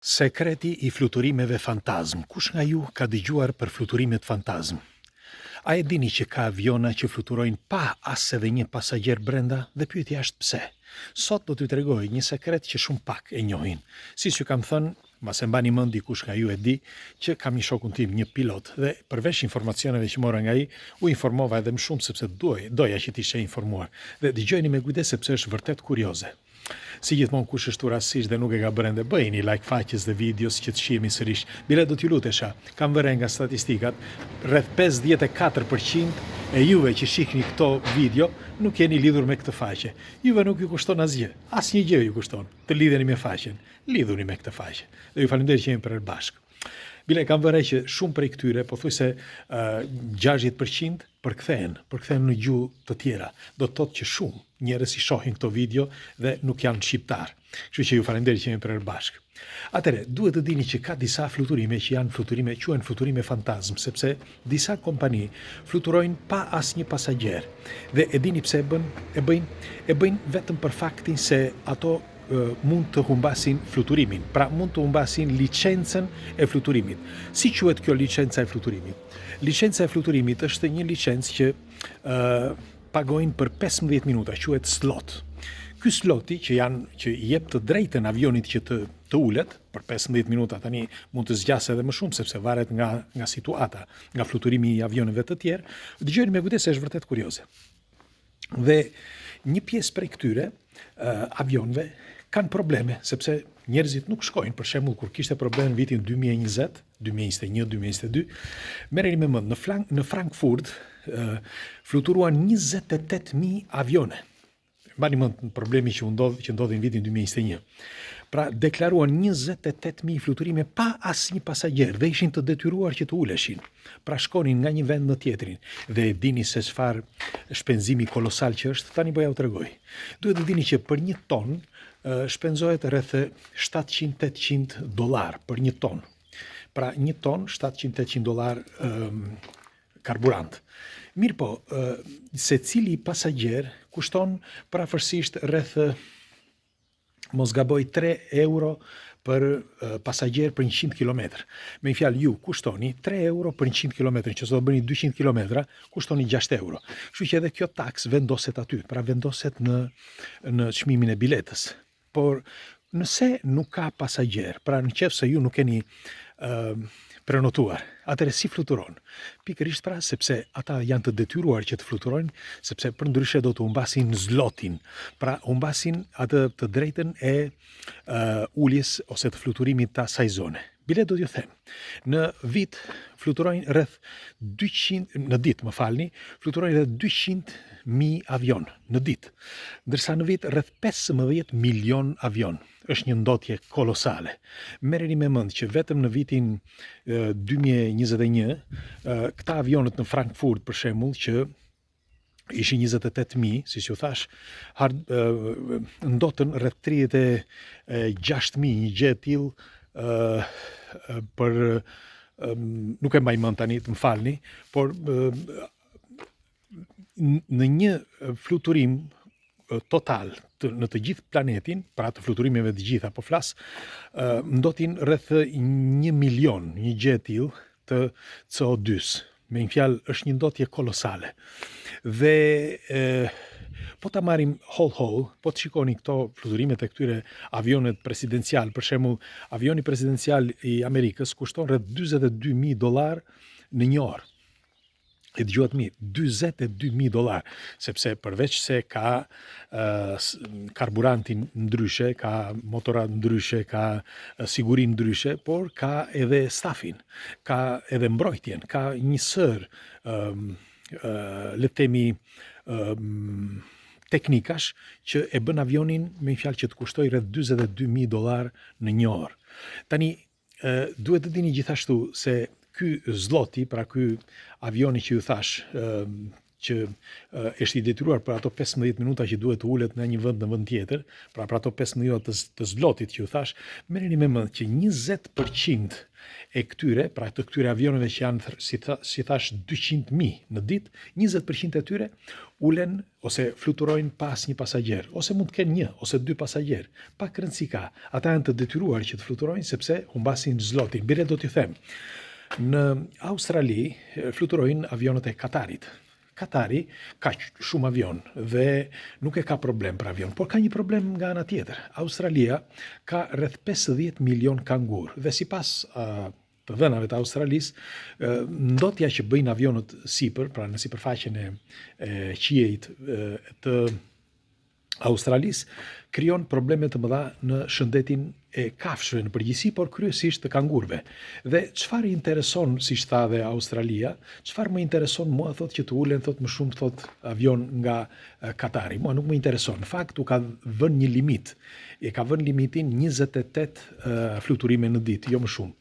Sekreti i fluturimeve fantazm. Kush nga ju ka dëgjuar për fluturimet fantazm? A e dini që ka aviona që fluturojnë pa as edhe një pasagjer brenda? Dhe pyetja është pse? Sot do t'ju tregoj një sekret që shumë pak e njohin. Si që kam thënë, mas e mbani mend dikush nga ju e di, që kam një shokun tim, një pilot, dhe përveç informacioneve që mora nga ai, u informova edhe më shumë sepse doja që t'ishe informuar. Dhe dëgjojeni me kujdes sepse është vërtet kurioze. Si gjithmonë kush është rastësisht dhe nuk e ka bërë, bëjeni like faqes dhe videos që të shihemi sërish. Bile do t'ju lutesha, kam vënë nga statistikat, rreth 54% e juve që shihni këto video nuk jeni lidhur me këtë faqe. Juve nuk ju kushton asgjë, asnjë gjë ju kushton të lidheni me faqen. Lidhuni me këtë faqe. Dhe ju falenderoj që jemi për bashkë. Bile kam vënë që shumë prej këtyre, pothuajse 60% përkthehen në gjuhë të tjera. Do të thotë që shumë njerëz i shohin këto video dhe nuk janë shqiptar. Kështu që ju falenderoj që jemi për bashkë. Atëherë, duhet të dini që ka disa fluturime që janë fluturime, quhen fluturime fantazm, sepse disa kompani fluturojnë pa asnjë pasagjer. Dhe e dini pse e bëjnë vetëm për faktin se ato mund të humbasin fluturimin, pra mund të humbasin licencën e fluturimit. Si quhet kjo licenca e fluturimit? Licenca e fluturimit është një licencë që pagojnë për 15 minuta, quhet slot. Ky sloti që i jep të drejtën avionit që të ulet për 15 minuta, tani mund të zgjasë edhe më shumë sepse varet nga situata, nga fluturimi i avionëve të tjerë. Dëgjoni me kujdes se është vërtet kurioze. Dhe një pjesë prej këtyre avionëve kanë probleme, sepse njerëzit nuk shkojnë. Për shembull, kur kishte problem në vitin 2020, 2021, 2022, merreni me mend, në Frankfurt fluturuan 28.000 avione. Mbani mend problemi që ndodhi në vitin 2021. Pra deklaruan 28.000 fluturime pa asnjë pasagjer dhe ishin të detyruar që të uleshin. Pra shkonin nga një vend në tjetrin. Dhe e dini se çfarë shpenzimi kolosal që është, tani po ja u tregoj. Duhet të dini që për një ton shpenzohet rreth $700-800 për një ton. Pra një ton, $700-800 karburant. Mirë po, se cili pasagjer kushton prafërsisht rreth, mos gaboj, €3 për pasagjer për 100 km. Me një fjalë, ju kushtoni €3 për 100 km, që do bëni 200 km, kushtoni €6. Kështu që edhe kjo taks vendoset aty, pra vendoset në çmimin e biletës. Por nëse nuk ka pasagjer, pra në qoftë se ju nuk keni prenotuar, atëherë si fluturon? Pikërisht pra sepse ata janë të detyruar që të fluturojnë, sepse për ndryshe do të humbasin zlotin, pra humbasin atë të drejtën e uljes ose të fluturimit të asaj zone. Bile do t'ju them, në vit fluturojnë rreth 200, në ditë, më falni, fluturojnë rreth 200.000 avion në ditë, ndërsa në vit rreth 15 milion avion. Është një ndotje kolosale. Merreni me mend që vetëm në vitin 2021, këta avionët në Frankfurt, për shembull, që ishin 28.000, si që thash, ndotën rreth 36.000, një gjë e tillë, për nuk e mbaj mend tani, të më falni, por në një fluturim total në të gjithë planetin, pra të fluturimeve të gjitha po flas, ndotin rreth 1 milion, një gjë e tillë, të CO2-s. Me një fjalë, është një ndotje kolosale. Dhe po ta marrim whole, po të shikoni këto fluturimet e këtyre avionet presidencial, për shembull, avioni presidencial i Amerikës kushton rreth $42.000 në një orë. E dëgjuat mirë, $42.000, sepse përveç se ka karburantin ndryshe, ka motorat ndryshe, ka sigurin ndryshe, por ka edhe stafin, ka edhe mbrojtjen, ka një sër, le të themi, teknikash që e bën avionin, me një fjalë, që të kushtoj rreth $42.000 në një orë. Tani, duhet të dini gjithashtu se ky zloti, pra ky avioni që ju thash, që është i detyruar për ato 15 minuta që duhet të ulet në një vend në vend tjetër, pra për ato 15 minuta të zblotit që ju thash, merreni me mend që 20% e këtyre, pra të këtyre avioneve që janë si thash 200.000 në ditë, 20% e tyre ulen ose fluturojnë pas një pasagjer, ose mund të kenë një ose dy pasagjer. Pak rëndësi ka, ata janë të detyruar që të fluturojnë sepse humbasin zlotin. Bire do t'ju them, në Australi fluturojnë avionët e Katarit. Katari ka shumë avion dhe nuk e ka problem për avion, por ka një problem nga ana tjetër. Australia ka rreth 50 milion kangur dhe sipas të dhënave të Australisë, ndotja që bëjnë avionët sipër, pra në sipërfaqen e qiejt të Australisë, krijon probleme të mëdha në shëndetin e kafshëve në përgjithësi, por kryesisht të kangurëve. Dhe çfarë intereson, siç tha dhe Australia, çfarë më intereson mua, thotë që të ulen më shumë avion nga Katari. Mua nuk më intereson. Në fakt u ka vënë një limit. E ka vënë limitin 28 fluturime në ditë, jo më shumë.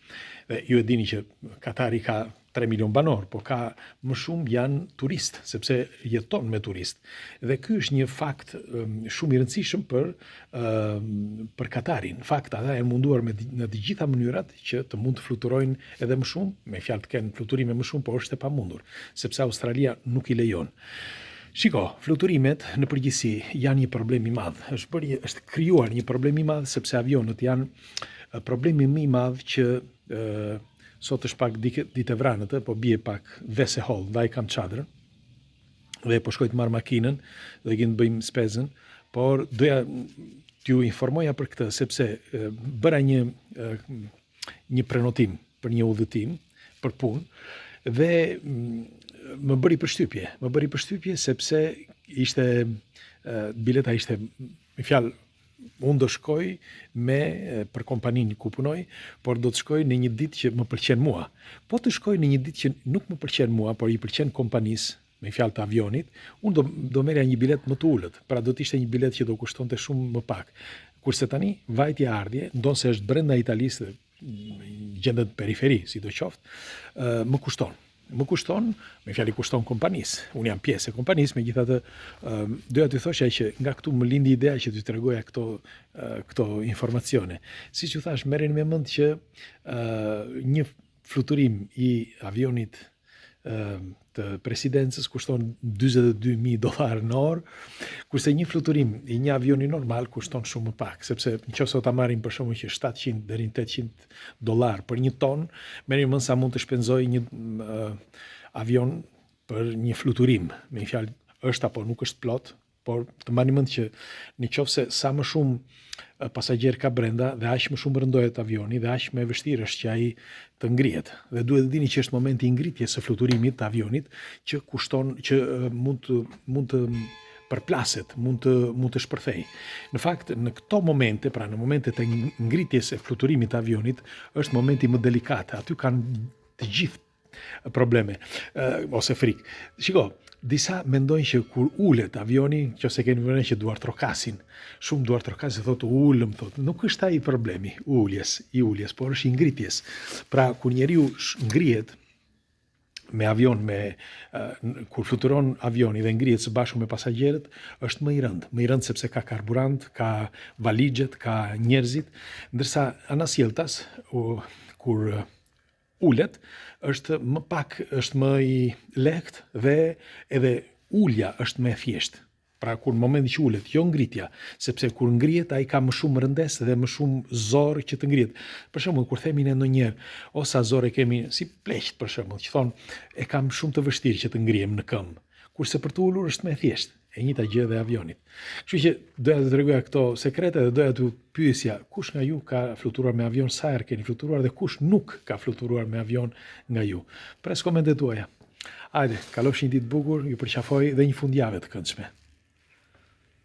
Dhe ju e dini që Katari ka 3 milion banor, po ka më shumë janë turist, sepse jeton me turist. Dhe ky është një fakt shumë i rëndësishëm për Katarin. Në fakt, ata janë munduar në të gjitha mënyrat që të mund të fluturojnë edhe më shumë, me fjalë të kenë fluturime më shumë, por është e pamundur, sepse Australia nuk i lejon. Shiko, fluturimet në përgjithësi janë një problem i madh. Është krijuar një problem i madh sepse avionët janë problemi më i madh që sot është pak ditë e vranët, po bie pak vese holl, ndaj kam çadrën dhe po shkoj të marr makinën dhe të bëjmë spezën, por doja t'ju informoja për këtë sepse bëra një prenotim për një udhëtim për punë dhe më bëri përshtypje sepse bileta ishte, me fjalë, unë do shkoj për kompaninë ku punoj, por do të shkoj në një ditë që më pëlqen mua. Po të shkoj në një ditë që nuk më pëlqen mua, por i pëlqen kompanisë, me fjalë të avionit, unë do merja një bilet më të ulët. Pra do të ishte një bilet që do kushtonte shumë më pak. Kurse tani, vajtja ardhje, ndonë se është brenda Italisë, gjendet periferi, si do qoftë, më kushton. Më kushton, me fjalë i kushton kompanisë. Unë jam pjesë e kompanisë, megjithatë doja t'ju thosha që nga këtu më lindi ideja që t'ju tregoja këto informacione. Siç ju thash, merreni me mend që një fluturim i avionit të presidencës kushton $42.000 në orë, kurse një fluturim i një avioni normal kushton shumë më pak, sepse nëse ta marrim për shembull që $700 deri në $800 për një ton, merrni mend sa mund të shpenzoj një avion për një fluturim. Me fjalë, është apo nuk është plot, por të mbani mend që nëse sa më shumë pasagjer ka brenda dhe aq më shumë rëndohet avioni dhe aq më e vështirë është që ai të ngrihet. Dhe duhet të dini që është momenti i ngritjes së fluturimit të avionit që kushton, që mund të përplaset, mund të shpërthej. Në fakt, në këto momente, pra në momentet e ngritjes së fluturimit të avionit, është momenti më delikat. Aty kanë të gjithë probleme ose frikë. Shiko, disa mendojnë që kur ulet avioni, nëse keni vënë që duar trokasin, shumë duar trokasin, thotë ulëm, thotë, nuk është ai problemi i uljes, por është i ngritjes. Pra kur njeriu ngrihet me avion, kur fluturon avioni dhe ngrihet së bashku me pasagjerët, është më i rënd sepse ka karburant, ka valixhet, ka njerëzit, ndërsa anasjelltas kur ulet është më i lehtë dhe edhe ulja është më e thjeshtë. Pra kur në momentin që ulet, jo ngritja, sepse kur ngrihet ai ka më shumë rëndesë dhe më shumë zorë që të ngrihet. Për shembull, kur themi ne ndonjëherë, o sa zorë kemi si pleqt për shembull, që thonë e kam shumë të vështirë që të ngrihem në këmbë. Kurse për të ulur është më e thjeshtë. E njëjta gjë dhe avionit. Kështu që doja të tregoja këto sekrete dhe doja t'ju pyesja kush nga ju ka fluturuar me avion, sa herë keni fluturuar dhe kush nuk ka fluturuar me avion nga ju. Pres komentet tuaja. Hajde, kalofshi një ditë bukur, ju përqafoj dhe një fundjavë të këndshme.